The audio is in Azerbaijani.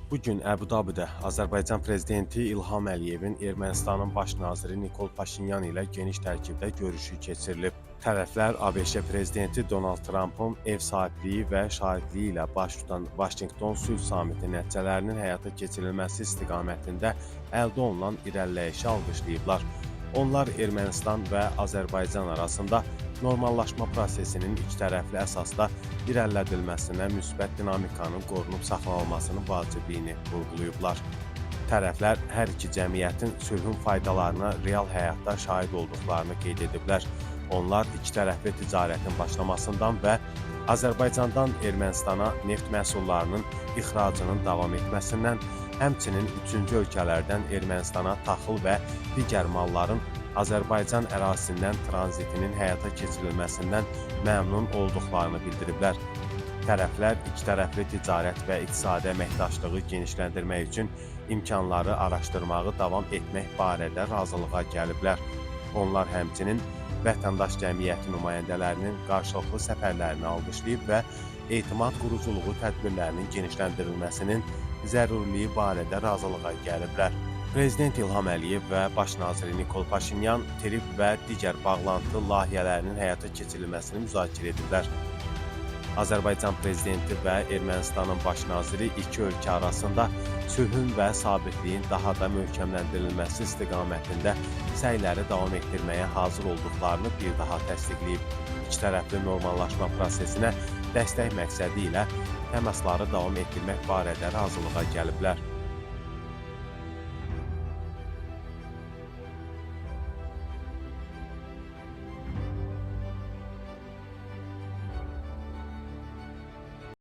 Bu gün Əbu-Dabidə Azərbaycan prezidenti İlham Əliyevin Ermənistanın baş naziri Nikol Paşinyan ilə geniş tərkibdə görüşü keçirilib. Tərəflər ABŞ prezidenti Donald Trampın ev sahibliyi və şahidliyi ilə baş tutan Vaşinqton sülh samiti nəticələrinin həyata keçirilməsi istiqamətində əldə olunan irəliləyişi alqışlayıblar. Onlar Ermənistan və Azərbaycan arasında normallaşma prosesinin ikitərəfli əsasda irəlilədilməsinə müsbət dinamikanın qorunub saxlanılmasının vacibliyini vurğulayıblar. Tərəflər hər iki cəmiyyətin sülhün faydalarına real həyatda şahid olduqlarını qeyd ediblər. Onlar ikitərəfli ticarətin başlamasından və Azərbaycandan Ermənistana neft məhsullarının ixracının davam etməsindən, həmçinin üçüncü ölkələrdən Ermənistana taxıl və digər malların Azərbaycan ərazisindən tranzitinin həyata keçirilməsindən məmnun olduqlarını bildiriblər. Tərəflər ikitərəfli ticarət və iqtisadi əməkdaşlığı genişləndirmək üçün imkanları araşdırmağı davam etmək barədə razılığa gəliblər. Onlar həmçinin vətəndaş cəmiyyəti nümayəndələrinin qarşılıqlı səfərlərini alqışlayıb və etimad quruculuğu tədbirlərinin genişləndirilməsinin zəruriliyi barədə razılığa gəliblər. Prezident İlham Əliyev və baş naziri Nikol Paşinyan TİRİP və digər bağlantı layihələrinin həyata keçirilməsini müzakirə ediblər. Azərbaycan prezidenti və Ermənistanın baş naziri iki ölkə arasında sülhün və sabitliyin daha da möhkəmləndirilməsi istiqamətində səyləri davam etdirməyə hazır olduqlarını bir daha təsdiqləyib. İkitərəfli normallaşma prosesinə dəstək məqsədi ilə təmasları davam etdirmək barədə razılığa gəliblər.